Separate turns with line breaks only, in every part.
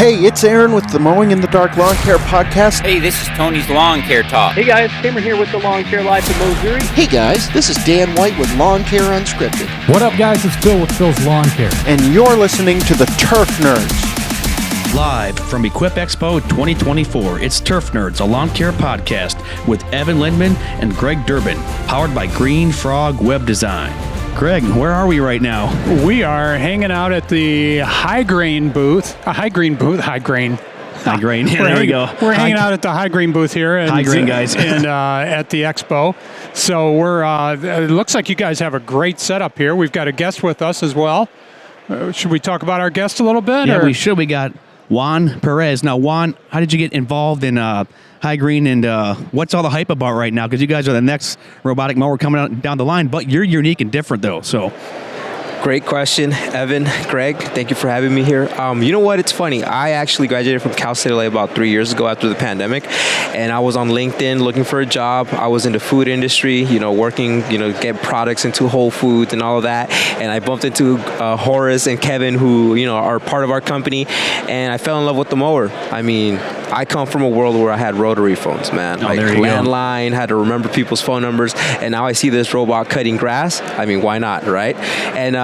Hey, it's Aaron with the Mowing in the Dark Lawn Care Podcast.
Hey, this is Tony's Lawn Care Talk.
Hey guys, Cameron here with the Lawn Care Life in Missouri.
Hey guys, this is Dan White with Lawn Care Unscripted.
What up guys, it's Phil with Phil's Lawn Care.
And you're listening to the Turf Nerds.
Live from Equip Expo 2024, it's Turf Nerds, a lawn care podcast with Evan Lindman and Greg Durbin, powered by Green Frog Web Design. Greg, where are we right now?
We are hanging out at the High Grain booth. High Grain.
Yeah, there we go.
We're hanging out at the High Grain booth here. And,
High Grain guys.
and at the Expo. So we're. It looks like you guys have a great setup here. We've got a guest with us as well. Should we talk about our guest a little bit?
Yeah, we should. We got Juan Perez. Now, Juan, how did you get involved in High Green, and what's all the hype about right now? Because you guys are the next robotic mower coming out down the line, but you're unique and different, though. So,
great question, Evan, Greg. Thank you for having me here. You know what? It's funny. I actually graduated from Cal State LA about 3 years ago after the pandemic, and I was on LinkedIn looking for a job. I was in the food industry, working, get products into Whole Foods and all of that. And I bumped into Horace and Kevin, who, are part of our company, and I fell in love with the mower. I mean, I come from a world where I had rotary phones, man.
Oh,
like landline, had to remember people's phone numbers, and now I see this robot cutting grass. I mean, why not, right? And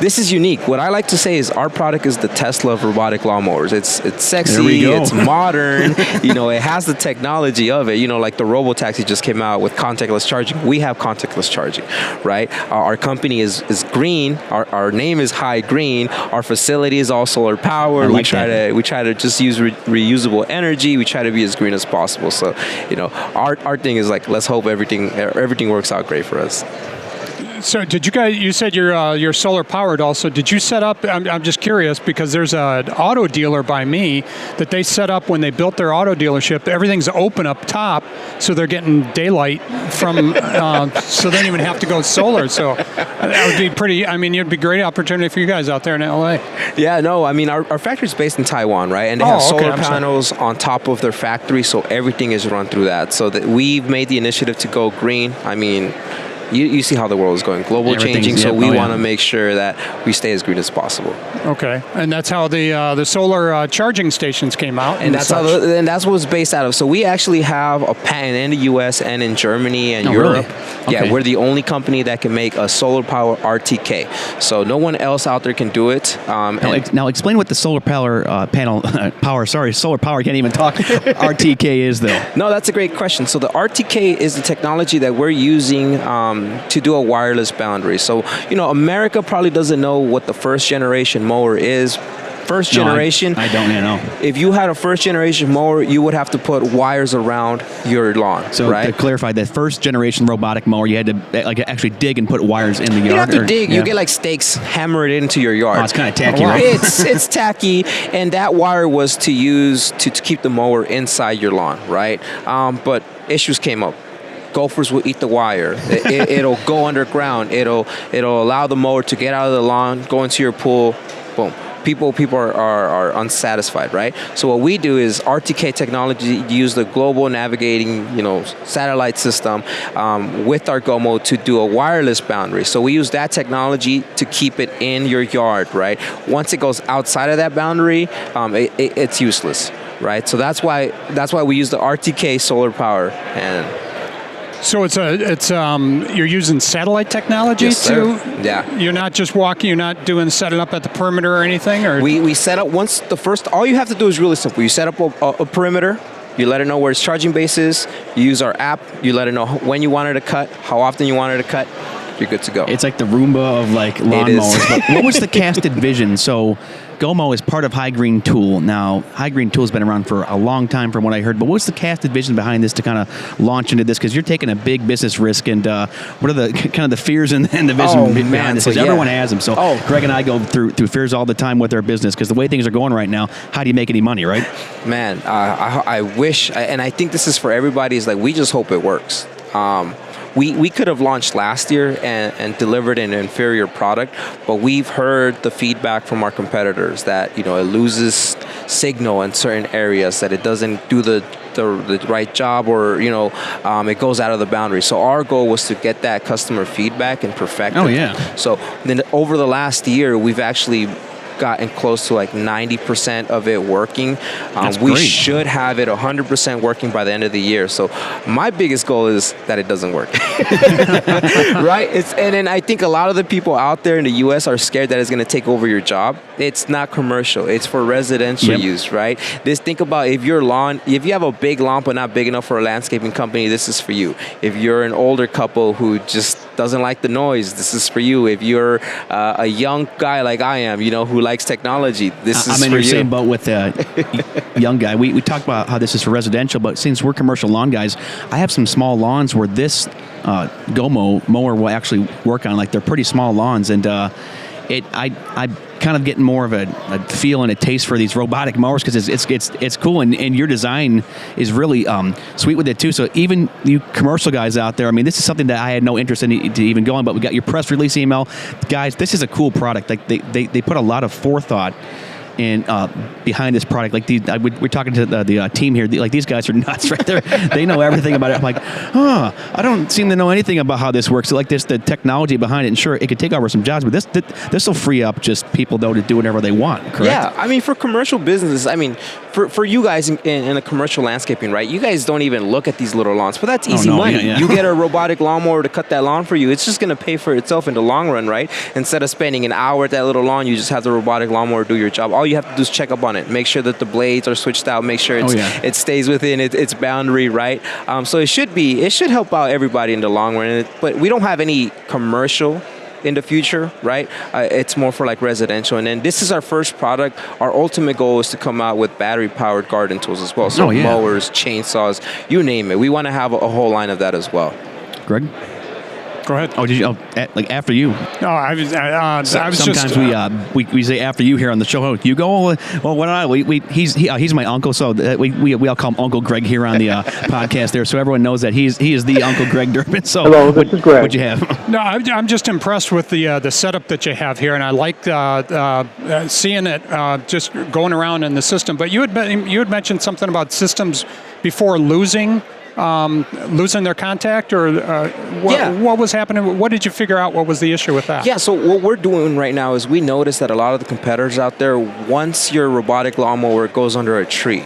this is unique. What I like to say is our product is the Tesla of robotic lawnmowers. It's sexy, it's modern, it has the technology of it. Like the RoboTaxi just came out with contactless charging. We have contactless charging, right? Our company is green. Our name is High Green. Our facility is all solar powered. We try to just use reusable energy. We try to be as green as possible. So, our thing is like, let's hope everything works out great for us.
So did you guys, you said you're solar powered also. Did you set up, I'm just curious because there's an auto dealer by me that they set up when they built their auto dealership. Everything's open up top, so they're getting daylight from, so they don't even have to go solar. So that would be it'd be a great opportunity for you guys out there in LA.
Yeah, no, our factory's based in Taiwan, right? And they have solar panels on top of their factory, so everything is run through that. So that we've made the initiative to go green. You see how the world is going, global changing, so we want to make sure that we stay as green as possible.
Okay, and that's how the solar charging stations came out,
and that's what it's based out of. So we actually have a patent in the U.S. and in Germany and Europe.
Really?
Yeah,
okay.
We're the only company that can make a solar power RTK. So no one else out there can do it.
Now explain what the solar power solar power can't even talk. RTK is though.
No, that's a great question. So the RTK is the technology that we're using to do a wireless boundary. So, America probably doesn't know what the first generation mower is. First generation.
I don't know.
If you had a first generation mower, you would have to put wires around your lawn.
So
right?
To clarify, that first generation robotic mower, you had to actually dig and put wires in the yard.
You have to dig. Yeah. You get like stakes, hammer it into your yard.
Oh, it's kind of tacky, right?
It's tacky, and that wire was to use to keep the mower inside your lawn, right? But issues came up. Gophers will eat the wire. It'll go underground. It'll allow the mower to get out of the lawn, go into your pool. Boom. People are unsatisfied, right? So what we do is RTK technology, use the global navigating, satellite system with our GOMOW to do a wireless boundary. So we use that technology to keep it in your yard, right? Once it goes outside of that boundary, it's useless, right? So that's why we use the RTK solar power. And
so you're using satellite technology too?
Yeah.
You're not just walking, you're not setting up at the perimeter or anything? Or
we set up all you have to do is really simple. You set up a perimeter, you let it know where its charging base is, you use our app, you let it know when you want it to cut, how often you want it to cut, you're good to go.
It's like the Roomba of lawnmowers. But what was the casted vision? So GOMOW is part of HYGREENTOOL. Now, HYGREENTOOL has been around for a long time from what I heard, but what's the casted vision behind this to kind of launch into this? Because you're taking a big business risk, and what are the kind of the fears and the vision behind this? Because everyone has them. So Greg and I go through fears all the time with our business, because the way things are going right now, how do you make any money, right?
Man, I wish, and I think this is for everybody, is like we just hope it works. We could have launched last year and delivered an inferior product, but we've heard the feedback from our competitors that it loses signal in certain areas, that it doesn't do the right job, or it goes out of the boundary. So our goal was to get that customer feedback and perfect it.
Oh yeah.
So then over the last year, we've actually gotten close to like 90% of it working.
That's
we
great.
should have it 100% working by the end of the year. So my biggest goal is that it doesn't work. Right? And then I think a lot of the people out there in the U.S. are scared that it's going to take over your job. It's not commercial. It's for residential use, right? Think about if you have a big lawn but not big enough for a landscaping company, this is for you. If you're an older couple who just doesn't like the noise, this is for you. If you're a young guy like I am, who likes technology, this is
I'm in
for
your
you.
same boat with a young guy. We talked about how this is for residential, but since we're commercial lawn guys, I have some small lawns where this GOMOW mower will actually work on. Like, they're pretty small lawns, and I'm kind of getting more of a feel and a taste for these robotic mowers because it's cool, and your design is really sweet with it too. So even you commercial guys out there, I mean, this is something that I had no interest in to even go on, but we got your press release email. Guys, this is a cool product. Like, they put a lot of forethought and behind this product. Like, we're talking to the team here. Like, these guys are nuts, right there. They know everything about it. I'm like, I don't seem to know anything about how this works. So, like, the technology behind it, and sure, it could take over some jobs, but this will free up just people, though, to do whatever they want, correct?
Yeah, I mean, for commercial businesses, I mean, for you guys in the commercial landscaping, right, you guys don't even look at these little lawns, but that's easy money.
Yeah.
You get a robotic lawnmower to cut that lawn for you. It's just going to pay for itself in the long run, right? Instead of spending an hour at that little lawn, you just have the robotic lawnmower do your job. All you have to do is check up on it, make sure that the blades are switched out, make sure it stays within its boundary, right? So it should help out everybody in the long run. But we don't have any commercial in the future, right? It's more for like residential. And then this is our first product. Our ultimate goal is to come out with battery-powered garden tools as well. So mowers, chainsaws, you name it. We want to have a whole line of that as well.
Greg?
Go ahead.
Oh, did you? Like, after you?
No, I was
Sometimes
just.
we say after you here on the show. Oh, you go. Well, what I he's my uncle, so we all call him Uncle Greg here on the podcast there, so everyone knows that he is the Uncle Greg Durbin. So
Hello, this is Greg.
What you have?
No, I'm just impressed with the setup that you have here, and I like seeing it just going around in the system. But you had mentioned something about systems before losing their contact, or what was happening? What did you figure out? What was the issue with that?
Yeah, so what we're doing right now is we notice that a lot of the competitors out there, once your robotic lawnmower goes under a tree,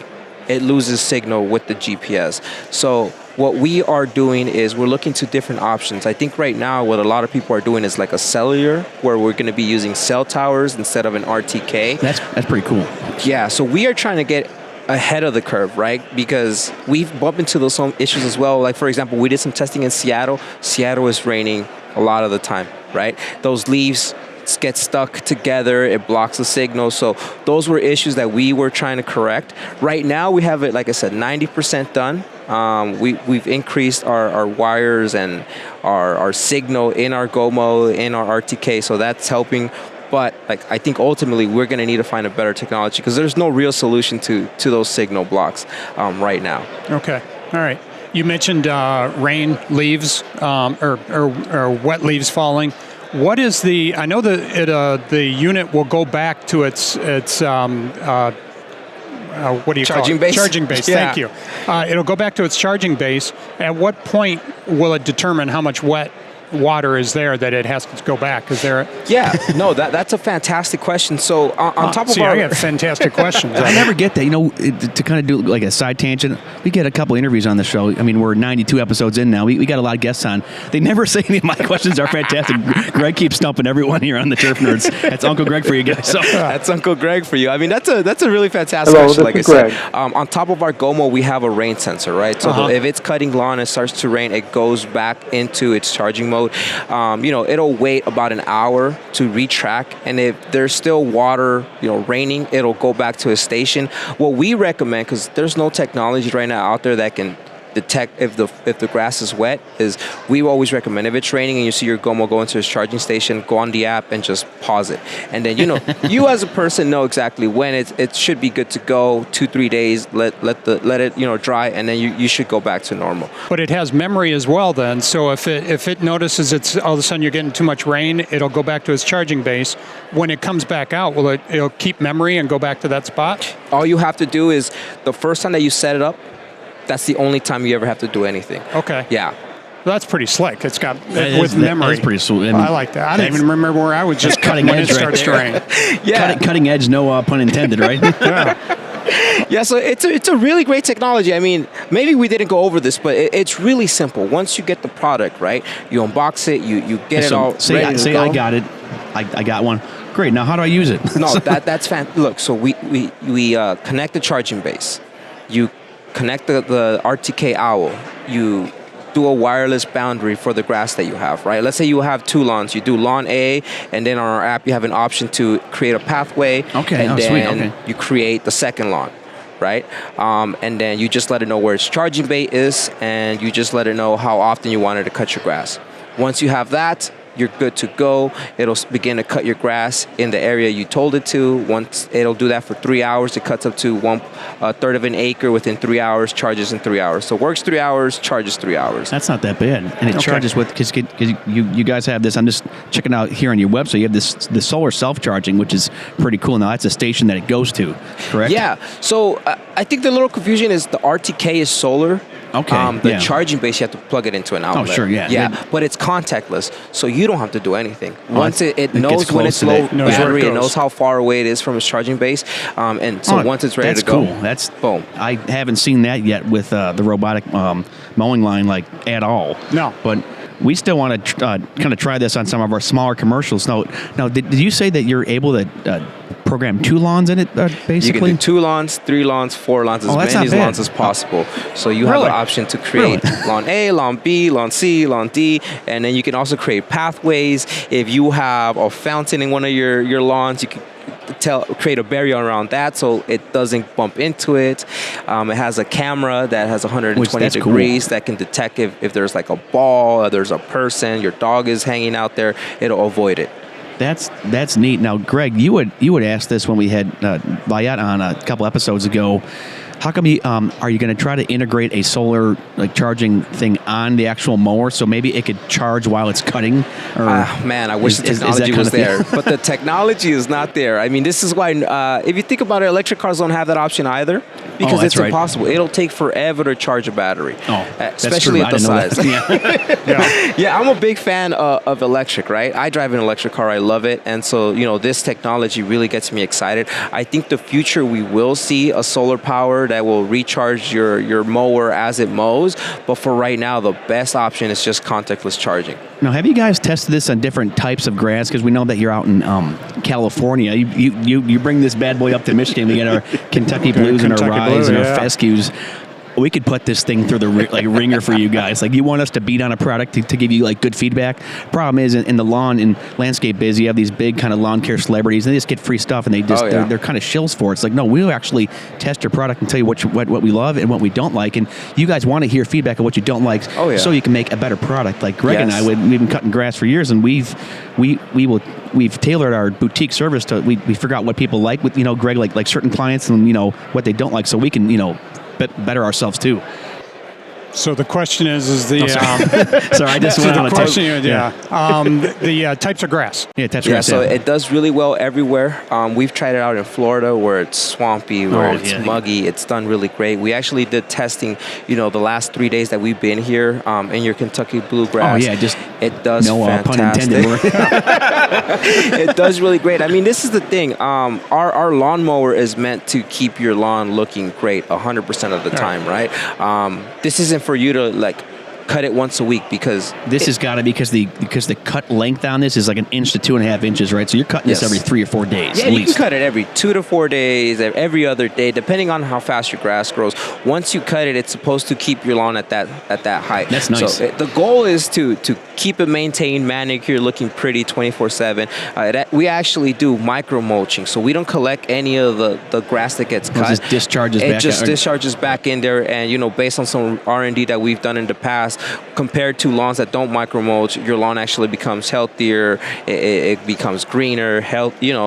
it loses signal with the GPS. So what we are doing is we're looking to different options. I think right now what a lot of people are doing is like a cellular, where we're going to be using cell towers instead of an RTK.
That's pretty cool.
Yeah, so we are trying to get ahead of the curve, right? Because we've bumped into those issues as well. Like, for example, we did some testing in Seattle. Seattle is raining a lot of the time, right? Those leaves get stuck together, it blocks the signal. So those were issues that we were trying to correct. Right now we have it, like I said, 90% done. We've increased our wires and our signal in our GOMOW, in our RTK, so that's helping. But I think ultimately we're going to need to find a better technology, because there's no real solution to those signal blocks right now.
Okay. All right. You mentioned rain, leaves, or wet leaves falling. What is the? I know that the unit will go back to its what do you
charging
call it?
base?
Charging base.
Yeah.
Thank you. It'll go back to its charging base. At what point will it determine how much wet water is there that it has to go back? Is there?
Yeah, no, that's a fantastic question. So on top of
I got fantastic questions.
I never get that. To kind of do like a side tangent, we get a couple interviews on the show. I mean, we're 92 episodes in now. We got a lot of guests on. They never say any of my questions are fantastic. Greg keeps stumping everyone here on the Turf Nerds. That's Uncle Greg for you guys. So
that's Uncle Greg for you. I mean, that's a really fantastic question. Like I said, on top of our GOMOW, we have a rain sensor, right? So if it's cutting lawn and it starts to rain, it goes back into its charging mode. It'll wait about an hour to retrack, and if there's still water, raining, it'll go back to a station. What we recommend, because there's no technology right now out there that can detect if the grass is wet, is we always recommend if it's raining and you see your GOMOW go into its charging station, go on the app and just pause it, and then you as a person know exactly when it should be good to go. 2-3 days, let it dry, and then you should go back to normal.
But it has memory as well then, so if it notices it's all of a sudden you're getting too much rain, it'll go back to its charging base. When it comes back out, it'll keep memory and go back to that spot?
All you have to do is the first time that you set it up, that's the only time you ever have to do anything.
Okay.
Yeah.
That's pretty slick. It's got
That
with
is-
memory.
That is pretty sweet.
I like that. I don't even remember where I was just
cutting
when
edge
it
right
started
there.
straying.
Yeah.
Cutting edge, no pun intended, right?
Yeah, so it's a really great technology. I mean, maybe we didn't go over this, but it's really simple. Once you get the product, right, you unbox it, you get it all ready to go.
I got it. I got one. Great. Now, how do I use it?
No, that's fantastic. Look, so we connect the charging base. You connect the RTK owl. You do a wireless boundary for the grass that you have, right? Let's say you have 2 lawns. You do lawn A, and then on our app you have an option to create a pathway.
Okay.
And
Oh,
then
sweet. Okay.
you create the second lawn, right? And then you just let it know where its charging bay is, and you just let it know how often you want it to cut your grass. Once you have that, you're good to go. It'll begin to cut your grass in the area you told it to. Once it'll do that for 3 hours. It cuts up to 1/3 of an acre within 3 hours, charges in 3 hours. So works 3 hours, charges 3 hours.
That's not that bad, and it charges with because you guys have this. I'm just checking out here on your website. You have the solar self-charging, which is pretty cool. Now that's a station that it goes to, correct?
Yeah. So I think the little confusion is the RTK is solar.
Okay,
The
yeah.
charging base, you have to plug it into an outlet.
sure, yeah.
Yeah, but it's contactless, so you don't have to do anything.
Oh,
Once it
it
knows
gets
when
close
it's
to
low
that.
Knows where it
battery, it
goes.
knows how far away it is from its charging base, and so once it's ready
that's
to go,
cool. That's
boom.
I haven't seen that yet with the robotic mowing line at all.
No.
But we still want to kind of try this on some of our smaller commercials. Now, did you say that you're able to program 2 lawns in it, basically?
You can do 2 lawns, 3 lawns, 4 lawns, as
that's
many
not bad.
lawns as possible. So you have
Really?
the option to create lawn A, lawn B, lawn C, lawn D, and then you can also create pathways. If you have a fountain in one of your lawns, you can create a barrier around that so it doesn't bump into it. It has a camera that has 120
that's cool.
degrees that can detect if there's like a ball, or there's a person, your dog is hanging out there, it'll avoid it.
That's neat. Now, Greg, you would ask this when we had Bayat on a couple episodes ago. How come are you going to try to integrate a solar charging thing on the actual mower so maybe it could charge while it's cutting? Or
Man, I wish the
is that
technology
kind
was
of thing?
there, but the technology is not there. I mean, this is why if you think about it, electric cars don't have that option either because
that's
it's
right.
impossible. It'll take forever to charge a battery,
that's
especially
true.
at the
I didn't know
size.
that.
Yeah, I'm a big fan of electric, right? I drive an electric car. I love it. And so, this technology really gets me excited. I think the future we will see a solar power that will recharge your mower as it mows. But for right now, the best option is just contactless charging.
Now, have you guys tested this on different types of grass? Because we know that you're out in California. You bring this bad boy up to Michigan. We get our Kentucky Blues and our
Kentucky
Ryes
Blue,
and our
yeah.
Fescues. We could put this thing through the ringer for you guys. You want us to beat on a product to give you good feedback. Problem is in the lawn and landscape biz, you have these big kind of lawn care celebrities, and they just get free stuff, and they're kind of shills for it. It's no, we'll actually test your product and tell you what we love and what we don't like, and you guys want to hear feedback of what you don't like, so you can make a better product. Like Greg and I, we've been cutting grass for years, and we've tailored our boutique service to we figure out what people like with Greg like certain clients and what they don't like, so we can better ourselves too.
So the question is the
sorry, I just went on a
question, the types of grass.
Yeah, types of grass.
So it does really well everywhere. We've tried it out in Florida where it's swampy, where it's muggy. It's done really great. We actually did testing, the last 3 days that we've been here in your Kentucky bluegrass. It does fantastic.
Pun intended.
It does really great. I mean, this is the thing. Our lawnmower is meant to keep your lawn looking great 100% of the time, right? This isn't for you to cut it once a week because
this has got to be because the cut length on this is like 1 inch to 2.5 inches, right? So you're cutting this every 3 or 4 days.
Yeah,
at
you
least.
can cut it every 2 to 4 days, every other day, depending on how fast your grass grows. Once you cut it, it's supposed to keep your lawn at that height.
That's nice.
So the goal is to keep it maintained, manicured, looking pretty 24/7. We actually do micro mulching, so we don't collect any of the grass that gets cut.
It just discharges back.
It just discharges back in there, and based on some R&D that we've done in the past, compared to lawns that don't micro mulch, your lawn actually becomes healthier. It becomes greener,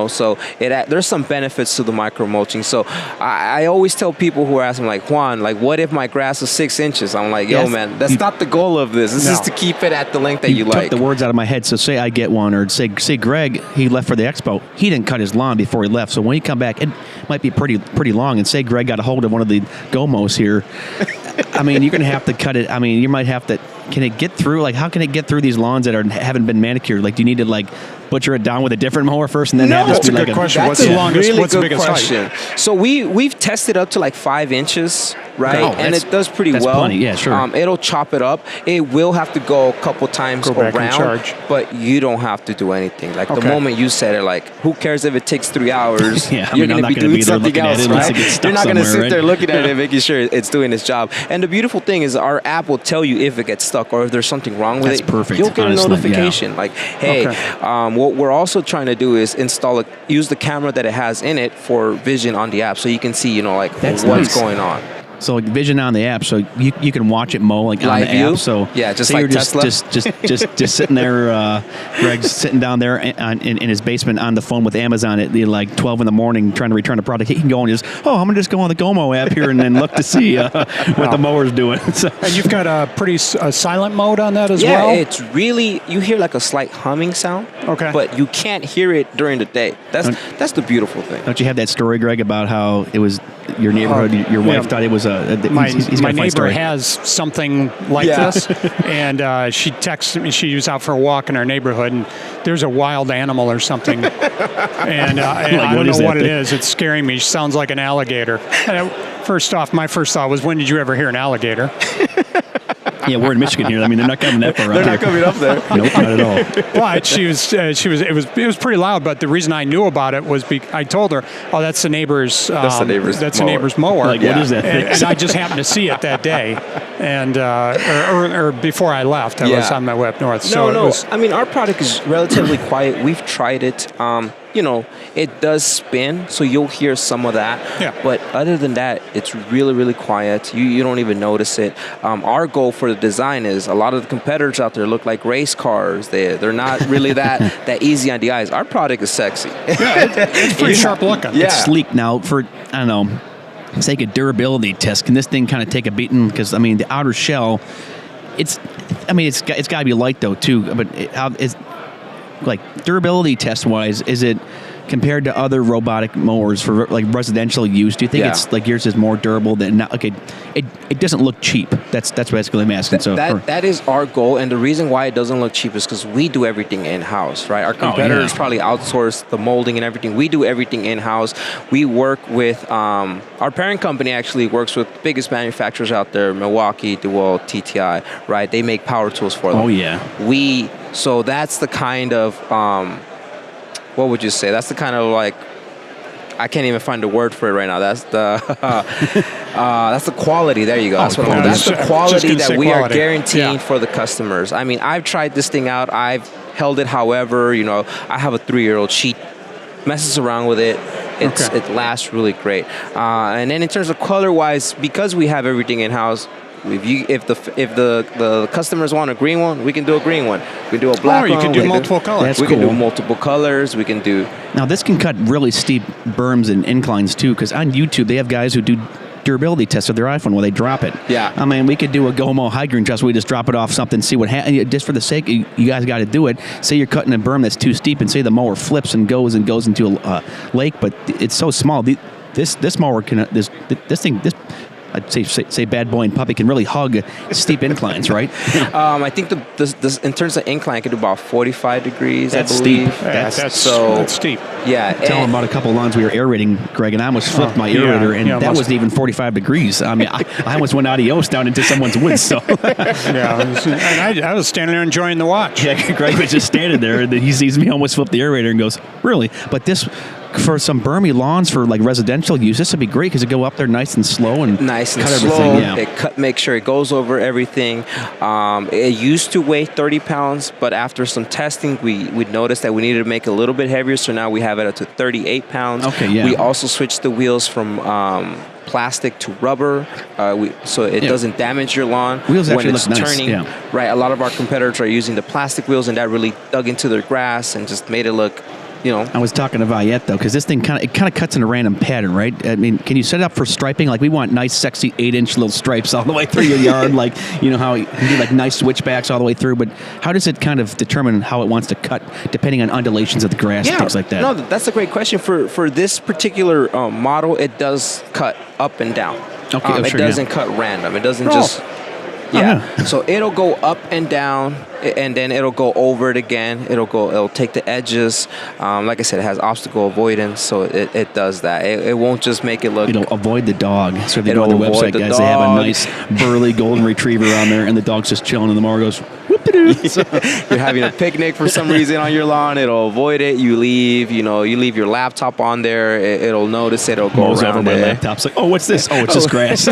So there's some benefits to the micro mulching. So I always tell people who are asking, Juan, what if my grass is 6 inches? I'm like, man, that's not the goal of this. This is to keep it at the length that you like.
Took the words out of my head. So say I get one, or say Greg, he left for the Expo. He didn't cut his lawn before he left. So when he come back, it might be pretty long. And say Greg got a hold of one of the GOMOWs here. I mean, you're going to have to cut it. I mean, you might have to can it get through? Like, how can it get through these lawns that haven't been manicured? Like, do you need to like butcher it down with a different mower first and then have this
That's
be
a
like
good question.
That's
What's the
a
longest?
really
What's the
good
biggest
question.
height?
So we've tested up to like 5 inches, right?
Oh,
and it does pretty
that's
well.
plenty. Yeah, sure.
It'll chop it up. It will have to go a couple times
Go back and
around,
charge.
but you don't have to do anything. Like the
Okay.
moment you said it, like who cares if it takes 3 hours?
Yeah, I
you're
mean, I'm
going to
not
be
gonna
doing
be there
something
looking at
else,
it unless
right?
it gets stuck
You're not going to
somewhere,
sit there
right?
looking at it and making sure it's doing its job. And the beautiful thing is our app will tell you if it gets stuck or if there's something wrong with
That's
it.
perfect,
You'll get
honestly,
a notification like, hey,
Okay.
what we're also trying to do is use the camera that it has in it for vision on the app, so you can see, like
That's
what's
nice.
going on.
So like vision on the app, so you can watch it mow like on
Live
the
view?
app. So
Yeah, just
say
like
you're
Tesla.
just sitting there. Greg's sitting down there in his basement on the phone with Amazon at like 12 in the morning trying to return a product. He can go and just I'm gonna just go on the GOMOW app here and then look to see what the mower's doing. So,
And you've got a pretty silent mode on that as
Yeah,
well?
it's really, you hear like a slight humming sound,
Okay.
but you can't hear it during the day. That's the beautiful thing.
don't you have that story, Greg, about how it was your neighborhood? Your wife thought it was he's got
My
a funny
neighbor
story.
has something like
Yeah.
this, and she texted me. She was out for a walk in our neighborhood, and there's a wild animal or something, and I
what
don't
is
know
that
what it
thing?
is. It's scaring me. She sounds like an alligator. And my first thought was, when did you ever hear an alligator?
Yeah, we're in Michigan here. I mean, they're not coming that far up
They're
here.
not coming up there.
Nope, not at all.
But it was pretty loud. But the reason I knew about it was I told her, "Oh, that's the neighbor's.
That's the neighbor's
That's the
mower."
neighbor's mower."
Like, what is that thing?
And I just happened to see it that day, and or before I left, I was
Yeah.
on my way up north.
No,
It was,
I mean, our product is relatively quiet. We've tried it. It does spin, so you'll hear some of that.
Yeah.
But other than that, it's really, really quiet. You don't even notice it. Our goal for the design is a lot of the competitors out there look like race cars. They're not really that easy on the eyes. Our product is sexy.
it's pretty sharp looking.
Yeah.
It's sleek. Now, for, I don't know, sake of durability test, can this thing kind of take a beating? Because, I mean, the outer shell, it's got to be light, though, too. But it's like durability test-wise, is it compared to other robotic mowers for like residential use? Do you think
Yeah.
it's like yours is more durable than not? Okay, it doesn't look cheap. That's basically what I'm asking.
That is our goal, and the reason why it doesn't look cheap is because we do everything in-house, right? Our competitors probably outsource the molding and everything. We do everything in-house. We work with, our parent company actually works with the biggest manufacturers out there, Milwaukee, DeWalt, TTI, right? They make power tools for them.
Oh, yeah.
So that's the kind of, what would you say? That's the kind of like, I can't even find a word for it right now. That's the quality. There you go. That's
quality.
That's the
Just
quality
gonna
that
say
we are
quality.
guaranteeing
Yeah.
for the customers. I mean, I've tried this thing out. I've held it. However, I have a 3-year-old. She messes around with it. It lasts really great. And then in terms of color-wise, because we have everything in-house, if the customers want a green one, we can do a green one. We can do a black
Or
one.
you can do multiple colors.
That's
We can do
cool.
multiple colors. We can do.
Now, this can cut really steep berms and inclines, too, because on YouTube, they have guys who do durability tests of their iPhone where they drop it.
Yeah.
I mean, we could do a GOMOW high green test where we just drop it off something, see what happens. Just for the sake, you guys got to do it. Say you're cutting a berm that's too steep, and say the mower flips and goes into a lake, but it's so small. This mower can, this thing, I'd say bad boy and puppy can really hug steep inclines, right?
I think this in terms of incline, I could do about 45 degrees.
That's
I believe.
steep.
Yeah, that's steep.
Yeah.
Tell them about a couple of lawns we were aerating, Greg, and I almost flipped my aerator, and that wasn't even 45 degrees. I mean, I almost went adios down into someone's woods. So
And I was standing there enjoying the watch.
yeah, Greg was just standing there, and then he sees me almost flip the aerator and goes, "Really?" But this, for some bermy lawns for like residential use, this would be great because it go up there nice and slow and
Nice and
cut
slow.
everything. Yeah.
Make sure it goes over everything. It used to weigh 30 pounds, but after some testing, we noticed that we needed to make it a little bit heavier. So now we have it up to 38 pounds.
Okay, yeah.
We also switched the wheels from plastic to rubber, so it doesn't damage your lawn
Wheels
when
actually
it's
look nice,
turning.
yeah.
Right. A lot of our competitors are using the plastic wheels, and that really dug into their grass and just made it look.
I was talking to Viette though, because this thing kind of cuts in a random pattern, right? I mean, can you set it up for striping? Like we want nice, sexy 8-inch little stripes all the way through your yard, like how you can do like nice switchbacks all the way through. But how does it kind of determine how it wants to cut, depending on undulations of the grass and things like that?
No, that's a great question. For this particular model, it does cut up and down.
Okay,
It doesn't cut random. It doesn't just. Yeah. So it'll go up and down, and then it'll go over it again. It'll take the edges. Like I said, it has obstacle avoidance, so it does that. It won't just make it look.
It'll avoid the dog. So if you go on the website, guys, they have a nice burly golden retriever on there, and the dog's just chilling, and the mower goes whoop-de-doo.
You're having a picnic for some reason on your lawn. It'll avoid it. You leave your laptop on there. It'll notice it. It'll go
Mows
around
over my
it.
laptop's like, oh, what's this? Oh, it's just grass.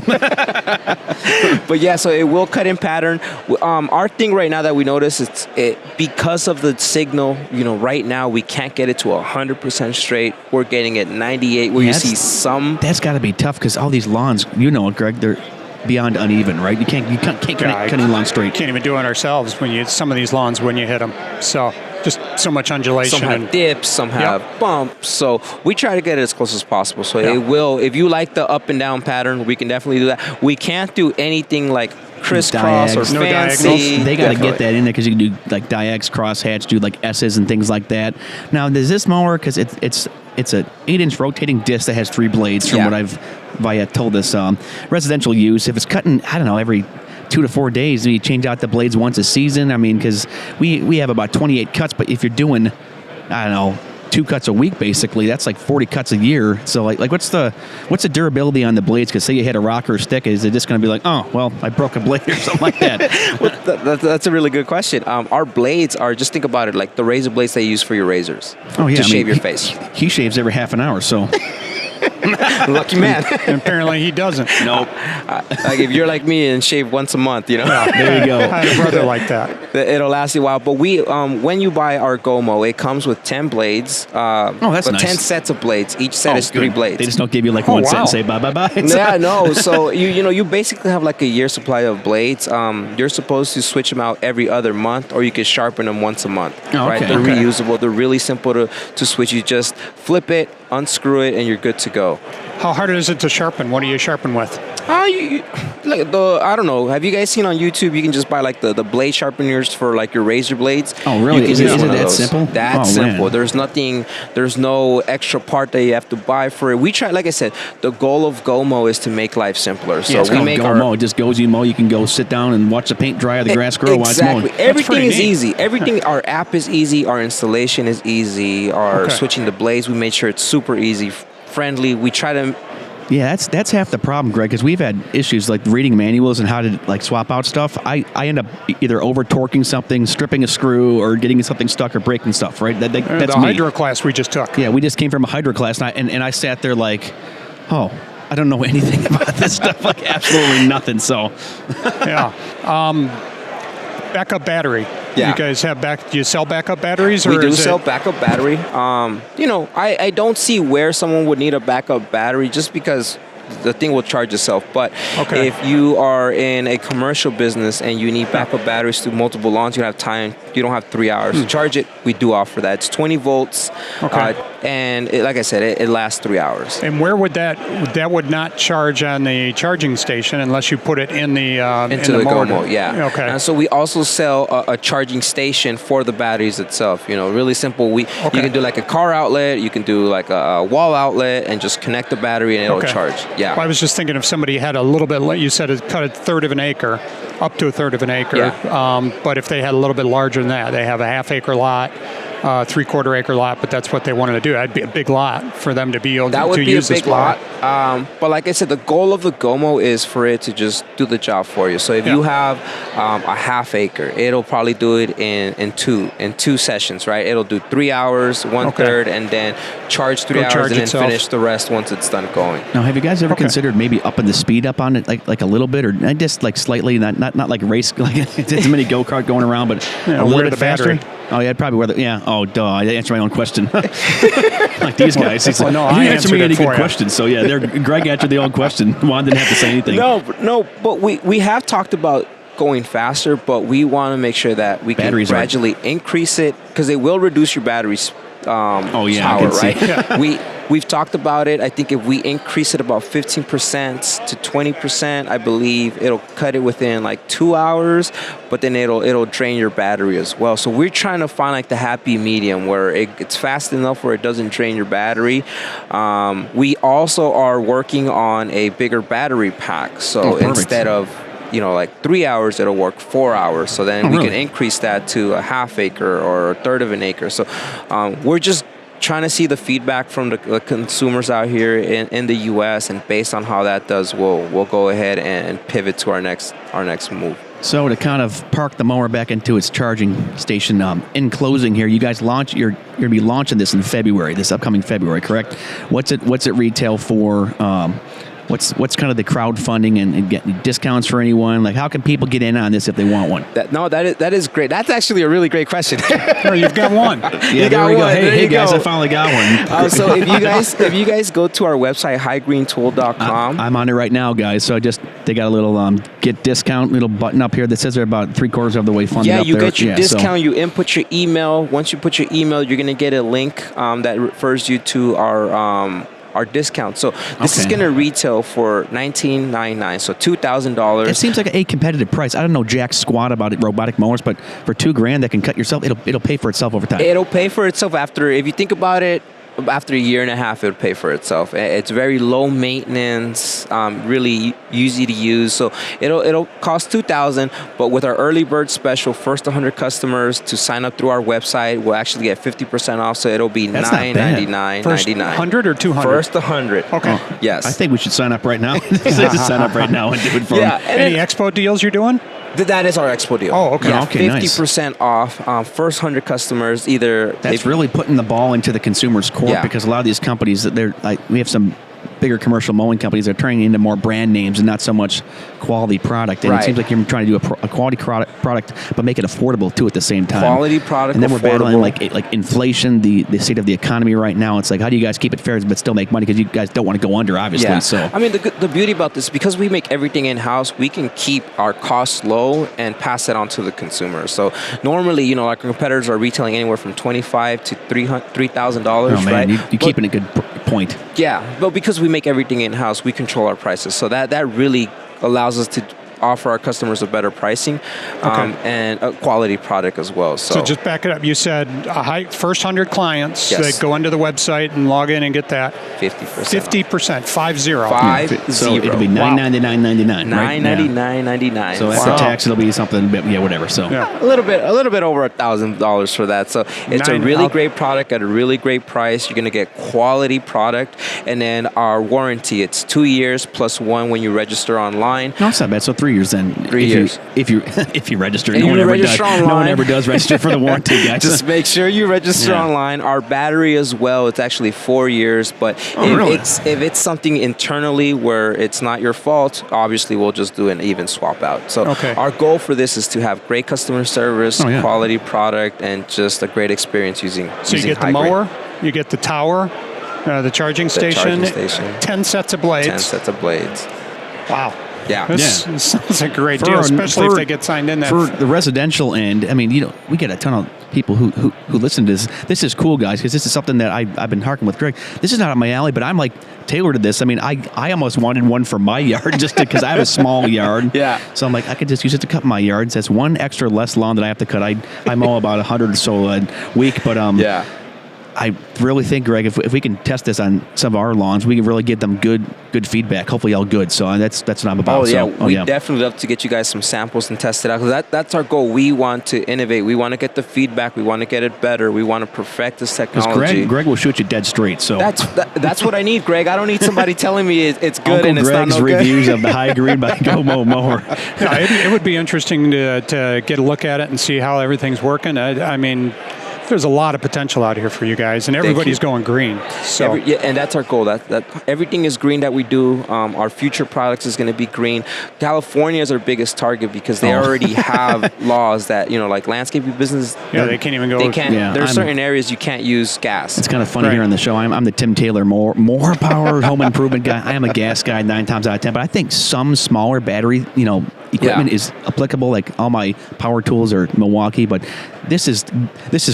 But yeah, so it will cut in pattern. Our thing right now that we notice because of the signal. Right now we can't get it to 100% straight. We're getting it 98. Where you see some.
That's got to be tough because all these lawns, Greg, they're beyond uneven, right? You can't cut any lawn straight.
Can't even do it ourselves some of these lawns when you hit them. So just so much undulation.
Some have dips, some have bumps. So we try to get it as close as possible. So it will. If you like the up and down pattern, we can definitely do that. We can't do anything like crisscross or fancy.
They got to get that in there because you can do like diags, crosshatch, do like S's and things like that. Now, does this mower, because it's a 8-inch rotating disc that has 3 blades from what I've told us, residential use. If it's cutting, I don't know, every 2 to 4 days, you change out the blades once a season. I mean, because we have about 28 cuts, but if you're doing, I don't know, 2 cuts a week, basically, that's like 40 cuts a year. So like what's the durability on the blades? Because say you hit a rock or a stick, is it just going to be like, oh, well, I broke a blade or something like that?
Well, that's a really good question. Our blades are, just think about it, like the razor blades they use for your razors to shave your face.
He shaves every half an hour, so...
Lucky man.
Apparently he doesn't.
Nope. Like if you're like me and shave once a month,
Yeah,
there you go.
I had a brother like that.
It'll last you a while. But we, when you buy our GOMOW, it comes with 10 blades.
That's nice.
10 sets of blades. Each set is 3 blades.
They just don't give you like one set and say bye.
Yeah, no. So you basically have like a year's supply of blades. You're supposed to switch them out every other month, or you can sharpen them once a month.
Oh,
right?
okay.
They're reusable. They're really simple to switch. You just flip it, unscrew it, and you're good to go.
How hard is it to sharpen? What do you sharpen with?
I don't know. Have you guys seen on YouTube? You can just buy like the blade sharpeners for like your razor blades.
Oh, really? Is it that simple?
That's simple. Man. There's no extra part that you have to buy for it. We try, like I said, the goal of GOMOW is to make life simpler. So we make
GOMOW. It just goes, you can go sit down and watch the paint dry or the grass grow while it's mowing.
Everything is easy. Everything. Our app is easy. Our installation is easy. Our switching the blades, we made sure it's super easy, friendly. We try to.
Yeah, that's half the problem, Greg, because we've had issues like reading manuals and how to like swap out stuff. I end up either over torquing something, stripping a screw, or getting something stuck or breaking stuff, right? That's
the
me.
Hydro class we just took.
Yeah, we just came from a Hydro class, and I sat there like, oh, I don't know anything about this stuff, like absolutely nothing, so.
Yeah. Backup battery.
Yeah.
You guys have do you sell backup batteries?
We do sell backup battery. I don't see where someone would need a backup battery just because the thing will charge itself. But if you are in a commercial business and you need backup batteries to multiple lawns, you don't have time. You don't have 3 hours to charge it. We do offer that. It's 20 volts. And like I said, it lasts 3 hours.
And where would that would not charge on the charging station unless you put it in the
into the GOMOW, yeah.
Okay.
And so we also sell a charging station for the batteries itself. Really simple. You can do like a car outlet, you can do like a wall outlet, and just connect the battery and it'll charge. Yeah.
Well, I was just thinking if somebody had a little bit. You said it cut a third of an acre, up to a third of an acre.
Yeah.
But if they had a little bit larger than that, they have a half-acre lot, 3/4 acre lot, but that's what they wanted to do. That'd be a big lot for them to be able to use this.
That would be a big lot. But like I said, the goal of the GOMOW is for it to just do the job for you. So if you have a half acre, it'll probably do it in two sessions, right? It'll do 3 hours, 1/3, and then charge 3 hours and then finish the rest once it's done going.
Now, have you guys ever considered maybe upping the speed up on it, like a little bit, or just like slightly, not like race, like it's a mini go-kart going around, but a little bit faster? Oh, yeah, probably wear oh, duh, I answered my own question. Like these guys. He's like,
I
you answered me any good
you.
questions. So, yeah, Greg answered the own question. Juan didn't have to say anything.
No, but we have talked about going faster, but we want to make sure that we can gradually increase it, because it will reduce your battery's power, right? We've talked about it. I think if we increase it about 15% to 20%, I believe it'll cut it within like 2 hours, but then it'll drain your battery as well. So we're trying to find like the happy medium where it's fast enough where it doesn't drain your battery. We also are working on a bigger battery pack. So instead of like 3 hours, it'll work 4 hours. So then we can increase that to a half acre or a third of an acre. So we're just trying to see the feedback from the consumers out here in the U.S. and based on how that does, we'll go ahead and pivot to our next move.
So to kind of park the mower back into its charging station, in closing here, you guys you're going to be launching this in February, this upcoming February, correct? What's it retail for? What's kind of the crowdfunding and getting discounts for anyone? Like, how can people get in on this if they want one?
That is great. That's actually a really great question.
Oh, you've got one.
Yeah, there we go. Hey guys, I finally got one.
So if you guys go to our website, HYGREENTOOL.com.
I'm on it right now, guys. So they got a little get discount little button up here that says they're about 3/4 of the way funded up there.
Yeah, you get your discount. You input your email. Once you put your email, you're going to get a link that refers you to our discount. So this is going to retail for $19.99, so $2,000.
It seems like a competitive price. I don't know jack squat about robotic mowers, but for $2,000 that can cut yourself, it'll pay for itself over time.
It'll pay for itself if you think about it. After a year and a half, it'll pay for itself. It's very low maintenance, really easy to use. So it'll cost $2,000, but with our early bird special, first 100 customers to sign up through our website, we'll actually get 50% off. So it'll be $999.99.
First 100 or 200?
First 100.
Okay.
Yes.
I think we should sign up right now. Sign up right now and do it for them.
Any Expo deals you're doing?
That is our Expo deal.
Oh, okay.
Yeah,
okay,
50% off. First 100 customers,
That's really putting the ball into the consumer's court because a lot of these companies, we have some bigger commercial mowing companies that are turning into more brand names and not so much quality product. And it seems like you're trying to do a quality product, but make it affordable too at the same time.
Quality product,
and then we're battling
affordable.
like inflation, the state of the economy right now. It's like, how do you guys keep it fair but still make money? Because you guys don't want to go under, obviously.
Yeah.
So
I mean, the beauty about this, because we make everything in house, we can keep our costs low and pass it on to the consumer. So normally, our competitors are retailing anywhere from $2,500 to $3,000.
Oh man,
right?
you're keeping a good point.
Yeah, but because we make everything in house, we control our prices. So that really allows us to offer our customers a better pricing and a quality product as well.
So just back it up. You said first 100 clients, they go into the website and log in and get that
50%.
50%, 50.
So it'll be $999.99.
$999.99.
So after tax, it'll be something, whatever. So
a little bit over $1,000 for that. So it's a really great product at a really great price. You're going to get quality product, and then our warranty. It's 2 years plus 1 when you register online.
No, it's not bad. So 3 years then.
3 years.
If you register.
And
No one
online.
ever does register for the warranty, guys.
Just make sure you register online. Our battery as well, it's actually 4 years. But if it's something internally where it's not your fault, obviously we'll just do an even swap out. So our goal for this is to have great customer service, quality product, and just a great experience using
So you get the mower, you get the tower, the charging station, 10 sets of blades.
10 sets of blades.
Wow.
Yeah.
This sounds like a great deal, especially if they get signed in.
For the residential end, I mean, we get a ton of people who listen to this. This is cool, guys, because this is something that I've been harking with Greg. This is not up my alley, but I'm like tailored to this. I mean, I almost wanted one for my yard just because I have a small yard.
Yeah.
So I'm like, I could just use it to cut my yards. That's one extra less lawn that I have to cut. I mow about 100 or so a week, but I really think, Greg, if we can test this on some of our lawns, we can really get them good feedback. Hopefully, all good. So that's what I'm about.
We definitely love to get you guys some samples and test it out, because that's our goal. We want to innovate. We want to get the feedback. We want to get it better. We want to perfect this technology.
Greg will shoot you dead straight. So
that's what I need, Greg. I don't need somebody telling me it's good
Uncle
and it's
Greg's
not no good.
reviews of the High Green by GOMOW Mower.
It would be interesting to get a look at it and see how everything's working. I mean, there's a lot of potential out here for you guys, and everybody's going green. So
and that's our goal. That everything is green that we do. Our future products is going to be green. California is our biggest target because they already have laws that like landscaping business.
Yeah, they can't even go.
They can't. Yeah, there are certain areas you can't use gas.
It's kind of funny here on the show. I'm the Tim Taylor more power home improvement guy. I am a gas guy 9 times out of 10, but I think some smaller battery equipment is applicable. Like all my power tools are Milwaukee, but this is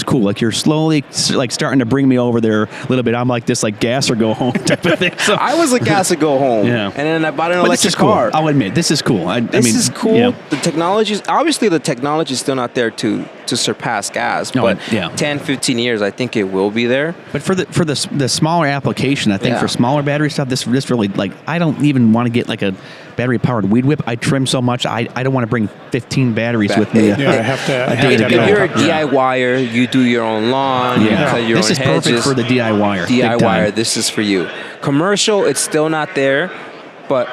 cool. Like you're slowly like starting to bring me over there a little bit. I'm like this like gas or go home type of thing. So
I was a gas or go home.
Yeah.
And then I bought an electric car.
I'll admit this is cool.
This is cool. Yeah. The technology is still not there to surpass gas. But 10, 15 years, I think it will be there.
But for the smaller application, I think for smaller battery stuff, this really I don't even want to get like a battery powered weed whip. I trim so much. I don't want to bring 15 batteries with me.
Yeah, I have to.
If you're a DIYer, you do your own lawn. You cut your
This
own
is
hedges.
perfect for the DIYer.
DIYer, this is for you. Commercial, it's still not there, but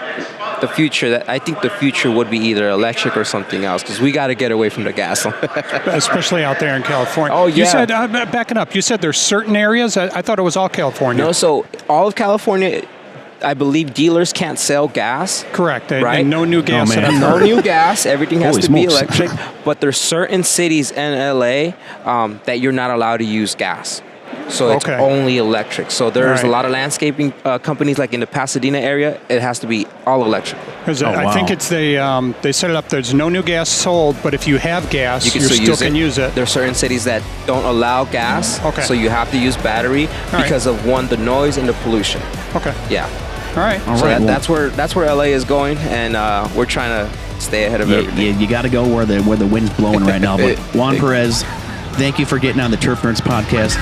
the future. I think the future would be either electric or something else because we got to get away from the gas.
Especially out there in California.
Oh, yeah.
You said, backing up, you said there's certain areas. I thought it was all California.
No, so all of California, I believe dealers can't sell gas.
Correct.
Right?
And no new gas.
man.
that I've
No
heard.
new gas. Everything has
Holy
to be
smokes.
electric. But there's certain cities in LA that you're not allowed to use gas. So it's
Okay.
only electric. So there's
All
a
right.
lot of landscaping companies like in the Pasadena area. It has to be all electric.
'Cause
Oh,
I
wow.
think it's they set it up. There's no new gas sold, but if you have gas,
You can
you
still
can use it.
There's certain cities that don't allow gas.
Okay.
So you have to use battery
All right.
because of one, the noise and the pollution.
Okay.
Yeah.
All right.
All
So
right, well-
that's where LA is going, and we're trying to stay ahead of everything.
You got to go where the wind's blowing right now. But Juan Perez, thank you for getting on the Turf Nerds podcast.